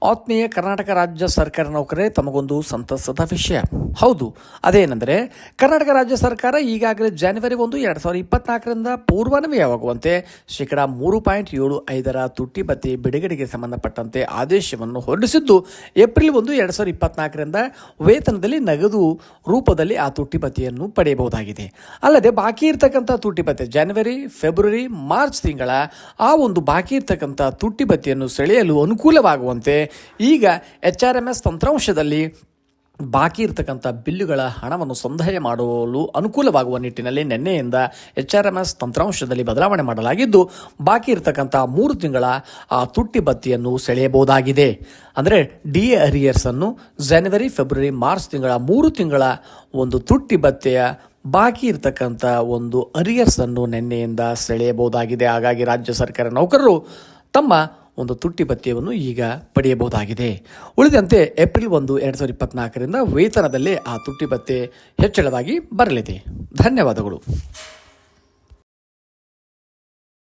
ಆತ್ಮೀಯ ಕರ್ನಾಟಕ ರಾಜ್ಯ ಸರ್ಕಾರ ನೌಕರರೇ, ತಮಗೊಂದು ಸಂತಸದ ವಿಷಯ. ಹೌದು, ಅದೇನೆಂದರೆ ಕರ್ನಾಟಕ ರಾಜ್ಯ ಸರ್ಕಾರ ಈಗಾಗಲೇ ಜನವರಿ 1, 2024ರಿಂದ ಪೂರ್ವಾನ್ವಯವಾಗುವಂತೆ ಶೇಕಡಾ 3.75 ತುಟ್ಟಿ ಭತ್ಯೆ ಬಿಡುಗಡೆಗೆ ಸಂಬಂಧಪಟ್ಟಂತೆ ಆದೇಶವನ್ನು ಹೊರಡಿಸಿದ್ದು, ಏಪ್ರಿಲ್ 1, 2024ರಿಂದ ವೇತನದಲ್ಲಿ ನಗದು ರೂಪದಲ್ಲಿ ಆ ತುಟ್ಟಿ ಭತ್ಯೆಯನ್ನು ಪಡೆಯಬಹುದಾಗಿದೆ. ಅಲ್ಲದೆ ಬಾಕಿ ಇರತಕ್ಕಂಥ ತುಟ್ಟಿ ಭತ್ಯೆ ಜನವರಿ, ಫೆಬ್ರವರಿ, ಮಾರ್ಚ್ ತಿಂಗಳ ಆ ಒಂದು ಬಾಕಿ ಇರತಕ್ಕಂಥ ತುಟ್ಟಿ ಭತ್ಯೆಯನ್ನು ಸೆಳೆಯಲು ಅನುಕೂಲವಾಗುವಂತೆ ಈಗ HRMS ತಂತ್ರಾಂಶದಲ್ಲಿ ಬಾಕಿ ಇರತಕ್ಕಂಥ ಬಿಲ್ಲುಗಳ ಹಣವನ್ನು ಸಂದಾಯ ಮಾಡಲು ಅನುಕೂಲವಾಗುವ ನಿಟ್ಟಿನಲ್ಲಿ ನಿನ್ನೆಯಿಂದ HRMS ತಂತ್ರಾಂಶದಲ್ಲಿ ಬದಲಾವಣೆ ಮಾಡಲಾಗಿದ್ದು, ಬಾಕಿ ಇರತಕ್ಕಂಥ 3 ತಿಂಗಳ ಆ ತುಟ್ಟಿ ಭತ್ಯೆಯನ್ನು ಸೆಳೆಯಬಹುದಾಗಿದೆ. ಅಂದರೆ DA ಅರಿಯರ್ಸನ್ನು ಜನವರಿ, ಫೆಬ್ರವರಿ, ಮಾರ್ಚ್ ತಿಂಗಳ 3 ತಿಂಗಳ ಒಂದು ತುಟ್ಟಿ ಭತ್ಯೆಯ ಬಾಕಿ ಇರತಕ್ಕಂಥ ಒಂದು ಅರಿಯರ್ಸನ್ನು ನಿನ್ನೆಯಿಂದ ಸೆಳೆಯಬಹುದಾಗಿದೆ. ಹಾಗಾಗಿ ರಾಜ್ಯ ಸರ್ಕಾರ ನೌಕರರು ತಮ್ಮ ಒಂದು ತುಟ್ಟಿ ಭತ್ಯೆಯನ್ನು ಈಗ ಪಡೆಯಬಹುದಾಗಿದೆ. ಉಳಿದಂತೆ ಏಪ್ರಿಲ್ 1, 2024ರಿಂದ ವೇತನದಲ್ಲೇ ಆ ತುಟ್ಟಿ ಭತ್ಯೆ ಹೆಚ್ಚಳವಾಗಿ ಬರಲಿದೆ. ಧನ್ಯವಾದಗಳು.